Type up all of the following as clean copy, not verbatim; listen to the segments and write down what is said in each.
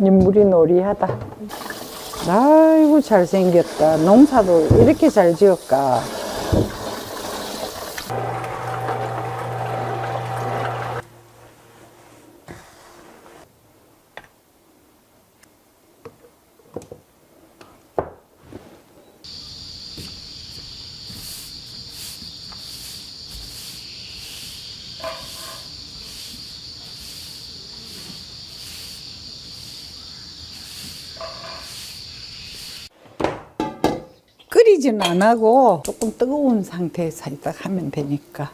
인물이 노리하다. 아이고 잘생겼다. 농사도 이렇게 잘 지었까. 끓이지는 안 하고 조금 뜨거운 상태에서 살짝 하면 되니까.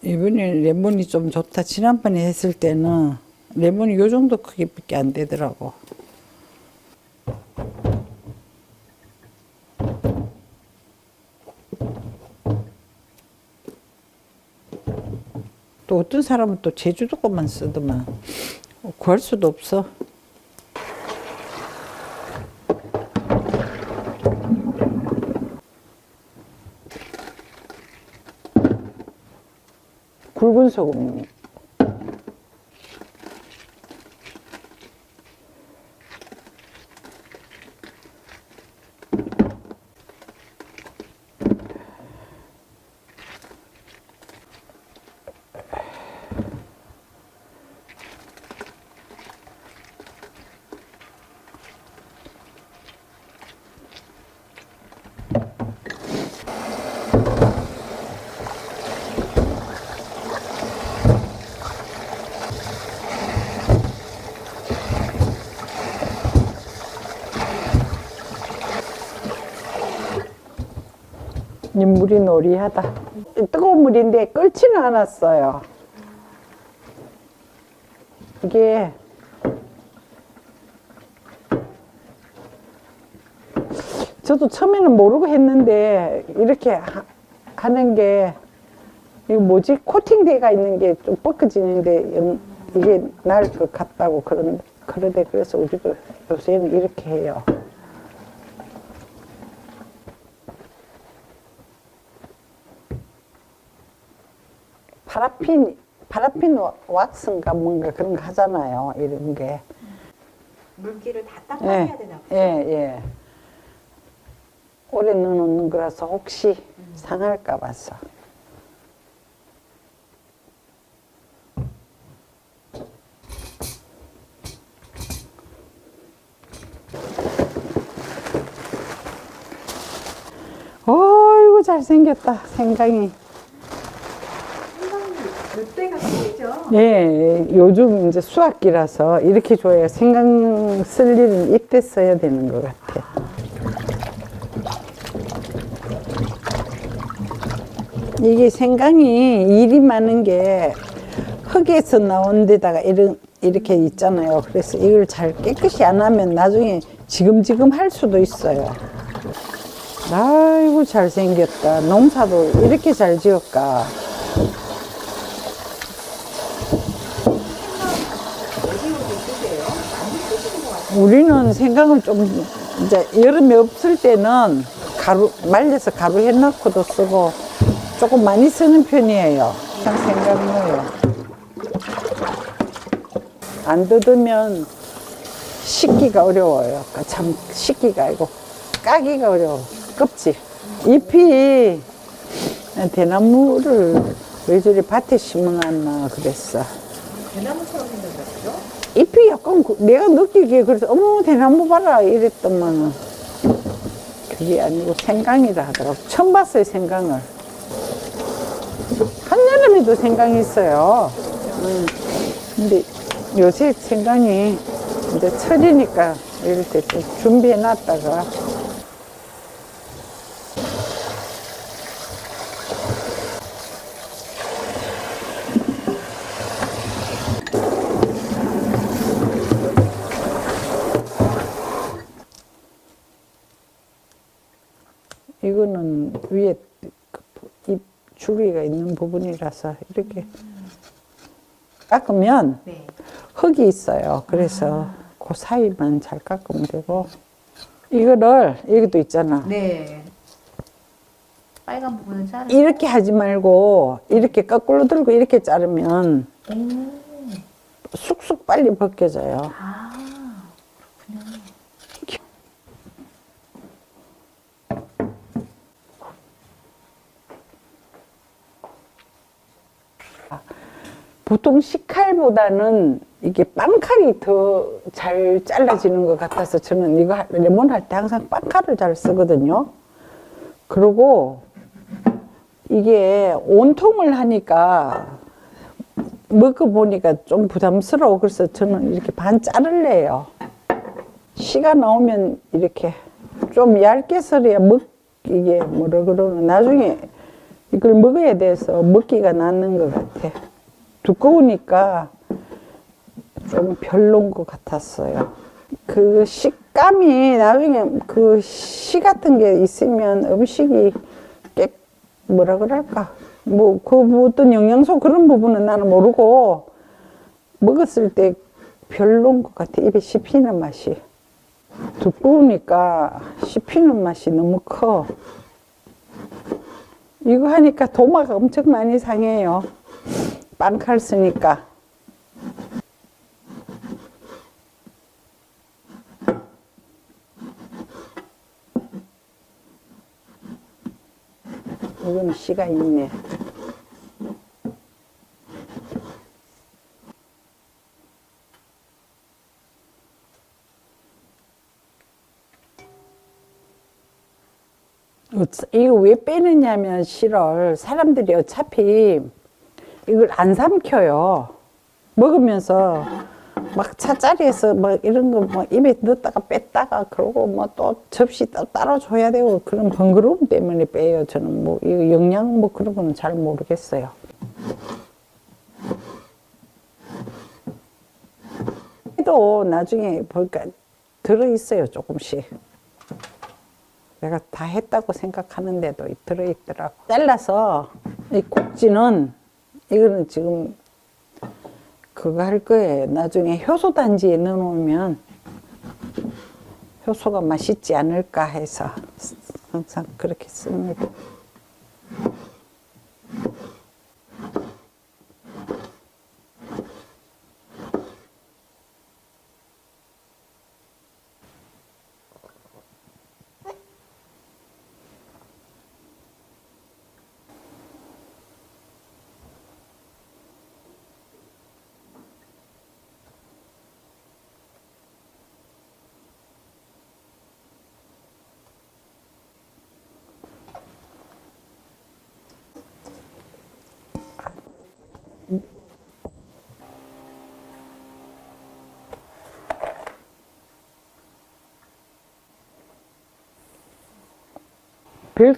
이번에 레몬이 좀 좋다. 지난번에 했을 때는 레몬이 요 정도 크기밖에 안 되더라고. 또 어떤 사람은 또 제주도 것만 쓰더만 구할 수도 없어. 굵은 소금. 물이 노리하다. 뜨거운 물인데 끓지는 않았어요. 이게 저도 처음에는 모르고 했는데 이렇게 하는 게 이거 뭐지? 코팅대가 있는 게 좀 뻗어지는데 이게 나을 것 같다고 그러대. 그래서 우리도 요새는 이렇게 해요. 파라핀 왁스인가 뭔가 그런 거 하잖아요. 이런 게. 물기를 다 닦아내야 되나 보죠? 예. 오래 넣어놓는 거라서 혹시 상할까 봐서. 어이구 잘생겼다. 생강이. 그때가 크죠? 예, 요즘 이제 수확기라서 이렇게 줘야 생강 쓸 일은 이때 써야 되는 것 같아. 이게 생강이 일이 많은 게 흙에서 나온 데다가 이렇게 있잖아요. 그래서 이걸 잘 깨끗이 안 하면 나중에 지금지금 할 수도 있어요. 아이고 잘생겼다. 농사도 이렇게 잘 지었까. 우리는 생강을 좀 이제 여름에 없을 때는 말려서 가루 해놓고도 쓰고 조금 많이 쓰는 편이에요. 그냥 생강을 안 뜯으면 씻기가 어려워요. 참 씻기가 아니고 까기가 어려워. 껍질. 잎이 대나무를 왜 저리 밭에 심어놨나 그랬어. 대나무처럼 생겼죠? 잎이 약간 내가 느끼기에 그래서 어머 대나무 봐라 이랬더만 그게 아니고 생강이라 하더라고. 처음 봤어요 생강을. 한여름에도 생강이 있어요. 근데 요새 생강이 이제 철이니까 이럴 때 좀 준비해 놨다가 이거는 위에 잎 줄기가 있는 부분이라서 이렇게 깎으면 네. 흙이 있어요. 그래서 그 사이만 잘 깎으면 되고 이거를 여기도 있잖아. 네. 빨간 부분은 자르고. 이렇게 하지 말고 이렇게 거꾸로 들고 이렇게 자르면 쑥쑥 빨리 벗겨져요. 아, 그렇군요. 보통 식칼보다는 이게 빵칼이 더 잘 잘라지는 것 같아서 저는 이거 레몬 할 때 항상 빵칼을 잘 쓰거든요. 그리고 이게 온통을 하니까 먹어보니까 좀 부담스러워. 그래서 저는 이렇게 반 자를래요. 씨가 나오면 이렇게 좀 얇게 썰어야 이게 뭐라 그러나 나중에 이걸 먹어야 돼서 먹기가 낫는 것 같아. 두꺼우니까 좀 별론 것 같았어요. 그 식감이 나중에 그 씨 같은 게 있으면 음식이 뭐라 그럴까. 뭐, 어떤 영양소 그런 부분은 나는 모르고 먹었을 때 별론 것 같아. 입에 씹히는 맛이. 두꺼우니까 씹히는 맛이 너무 커. 이거 하니까 도마가 엄청 많이 상해요. 빵칼 쓰니까. 이건 씨가 있네. 이거 왜 빼느냐면 씨를 사람들이 어차피 이걸 안 삼켜요. 먹으면서 막 차자리에서 막 이런 거 막 입에 넣었다가 뺐다가 그러고 뭐 또 접시 따로 줘야 되고 그런 번거로움 때문에 빼요. 저는 뭐 이거 영양 뭐 그런 거는 잘 모르겠어요. 또 나중에 보니까 들어있어요. 조금씩. 내가 다 했다고 생각하는데도 들어있더라고. 잘라서 이 꼭지는 이거는 지금 그거 할 거예요. 나중에 효소 단지에 넣어놓으면 효소가 맛있지 않을까 해서 항상 그렇게 씁니다.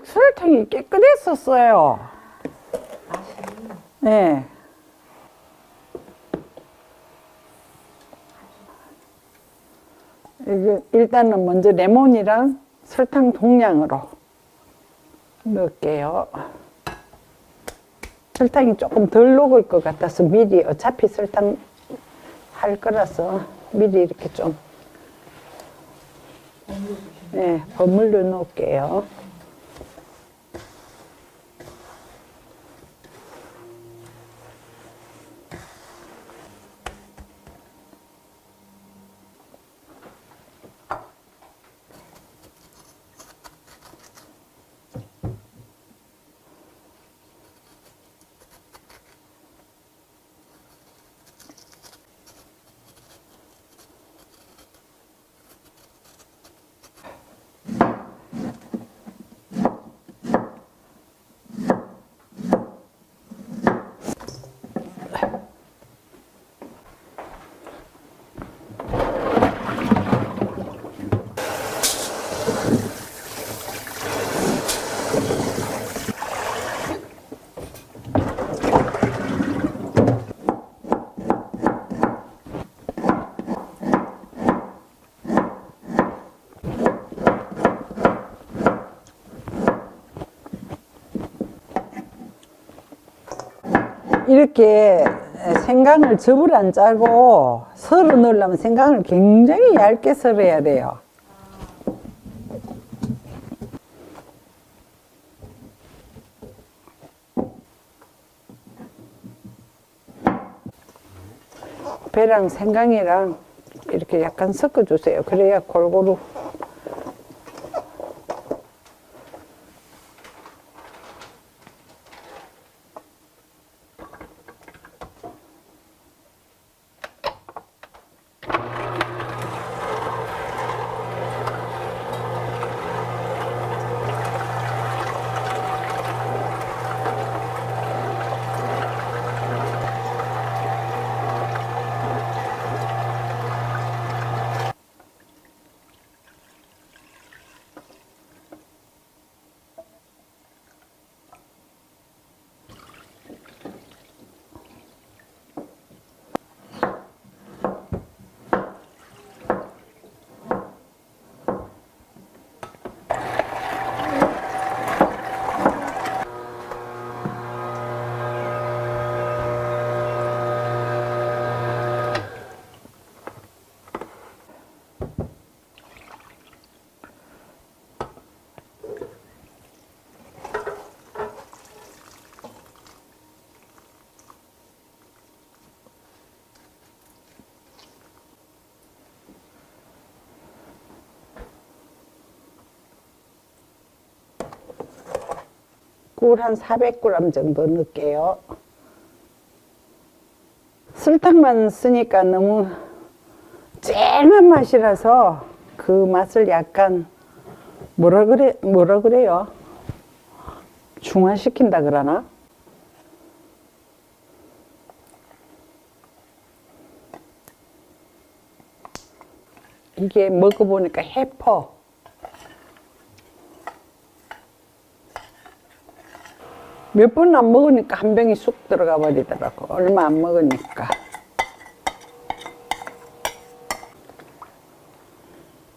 설탕이 깨끗했었어요. 네. 이게 일단은 먼저 레몬이랑 설탕 동량으로 넣을게요. 설탕이 조금 덜 녹을 것 같아서 미리 어차피 설탕 할 거라서 미리 이렇게 좀 버무려 놓을게요. 이렇게 생강을 즙을 안 짜고 썰어 넣으려면 생강을 굉장히 얇게 썰어야 돼요. 배랑 생강이랑 이렇게 약간 섞어주세요. 그래야 골고루. 꿀 한 400g 정도 넣을게요. 설탕만 쓰니까 너무 쨍한 맛이라서 그 맛을 약간 뭐라 그래요? 중화시킨다 그러나? 이게 먹어보니까 해퍼. 몇 번 안 먹으니까 한 병이 쑥 들어가 버리더라고. 얼마 안 먹으니까.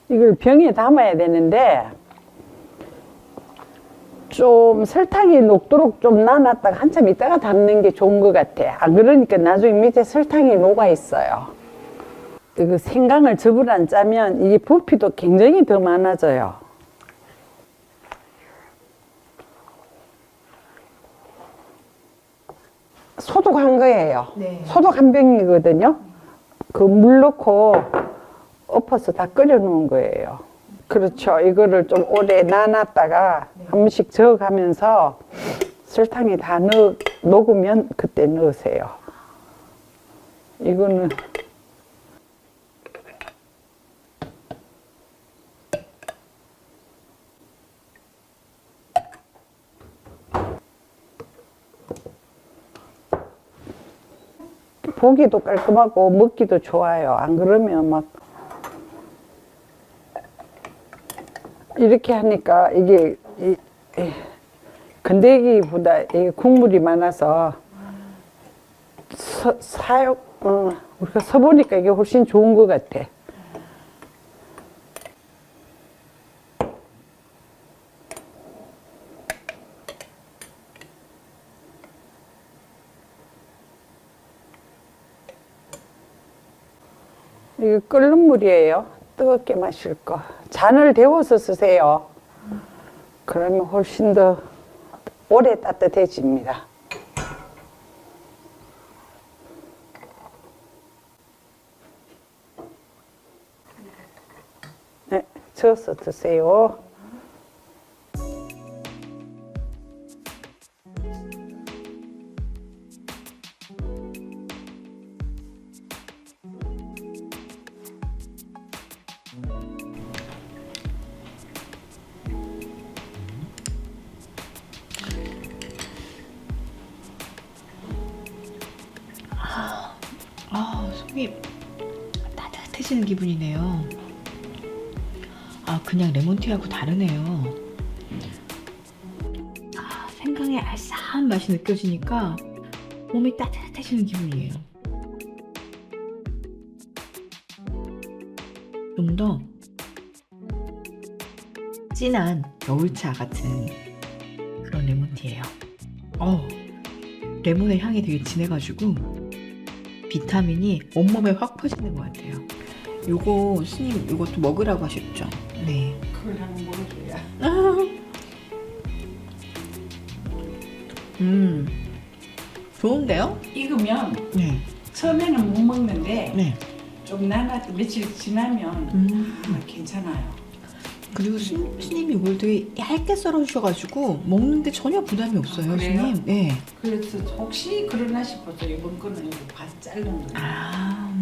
이걸 병에 담아야 되는데 좀 설탕이 녹도록 좀 놔놨다가 한참 있다가 담는 게 좋은 것 같아. 안 그러니까 나중에 밑에 설탕이 녹아 있어요. 이거 생강을 즙을 안 짜면 이게 부피도 굉장히 더 많아져요. 소독한 거예요. 네. 소독 한 병이거든요. 그 물 넣고 엎어서 다 끓여 놓은 거예요. 그렇죠. 이거를 좀 오래 놔놨다가 한 번씩 저어가면서 설탕이 다 녹으면 그때 넣으세요. 이거는 보기도 깔끔하고 먹기도 좋아요. 안 그러면 막 이렇게 하니까 이게 건더기보다 이게 국물이 많아서 우리가 서보니까 이게 훨씬 좋은 것 같아. 이거 끓는 물이에요. 뜨겁게 마실 거. 잔을 데워서 쓰세요. 그러면 훨씬 더 오래 따뜻해집니다. 네, 저어서 드세요. 속이 따뜻해지는 기분이네요. 그냥 레몬티하고 다르네요. 생강의 알싸한 맛이 느껴지니까 몸이 따뜻해지는 기분이에요. 좀 더 진한 겨울차 같은 그런 레몬티예요. 레몬의 향이 되게 진해가지고 비타민이 온몸에 확 퍼지는 것 같아요. 요거 스님 요것도 먹으라고 하셨죠? 네. 그거랑 먹어줘야. 좋은데요? 익으면 네. 처음에는 못 먹는데 네. 좀 나갔다 며칠 지나면 괜찮아요. 그리고 스님이 이걸 되게 얇게 썰어주셔가지고 먹는데 전혀 부담이 없어요, 그래요? 스님. 네. 그래서 혹시 그러나 싶어서 이번 거는 이거 반 자른 거예요. 아,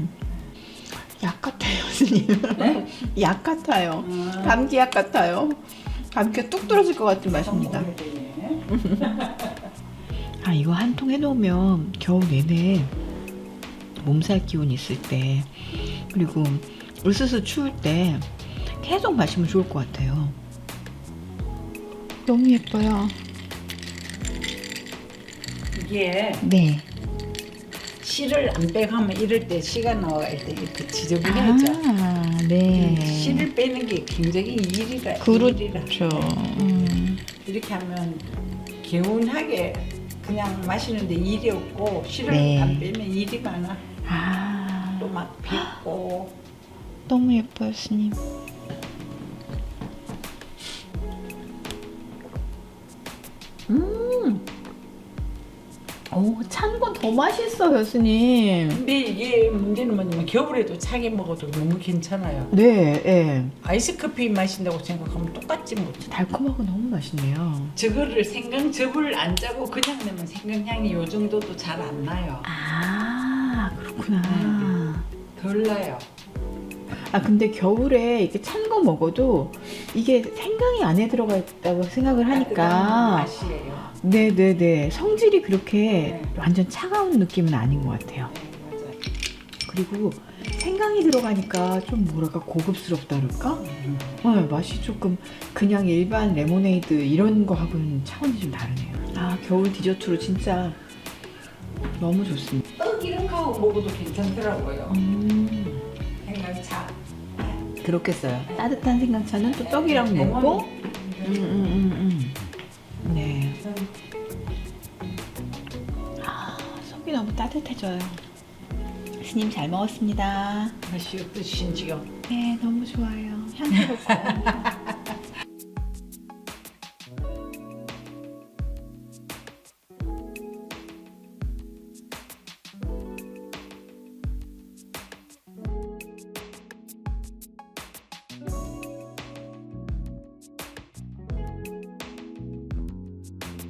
약 같아요, 스님. 네? 약 같아요. 아. 감기 약 같아요. 감기가 뚝 떨어질 것 같은 맛입니다. 먹어야 되네. 아, 이거 한 통 해놓으면 겨우 내내 몸살 기운 있을 때, 그리고 으스스 추울 때 계속 마시면 좋을 것 같아요. 너무 예뻐요. 이게 네. 씨를 안 빼가면 이럴 때 씨가 나갈 때 이렇게 지저분해져. 아, 네. 씨를 빼는 게 굉장히 일이라. 그렇죠. 이렇게 하면 개운하게 그냥 마시는데 일이 없고 씨를 네. 안 빼면 일이 많아. 아, 또 막 빗고. 너무 예뻐요, 스님. 오, 찬 건 더 맛있어요, 스님. 근데 이게 문제는 뭐냐면 겨울에도 차게 먹어도 너무 괜찮아요. 네, 예. 아이스 커피 마신다고 생각하면 똑같지 뭐. 달콤하고 너무 맛있네요. 저거를 생강즙을 안 짜고 그냥 내면 생강향이 요 정도도 잘 안 나요. 아, 그렇구나. 덜 나요. 아, 근데 겨울에 이렇게 찬 거 먹어도 이게 생강이 안에 들어가 있다고 생각을 따뜻한 하니까 맛이에요. 네네네, 성질이 그렇게 네. 완전 차가운 느낌은 아닌 것 같아요. 네, 맞아요. 그리고 생강이 들어가니까 좀 뭐랄까 고급스럽다 그럴까? 맛이 조금 그냥 일반 레모네이드 이런 거하고는 차원이 좀 다르네요. 아, 겨울 디저트로 진짜 너무 좋습니다. 떡 이런 거하고 먹어도 괜찮더라고요. 생강차. 그렇겠어요. 따뜻한 생강차는 또 떡이랑 네, 먹고. 레몬이. 네. 아, 속이 너무 따뜻해져요. 스님 잘 먹었습니다. 맛이 어떠신지요? 네, 너무 좋아요. 향기롭고.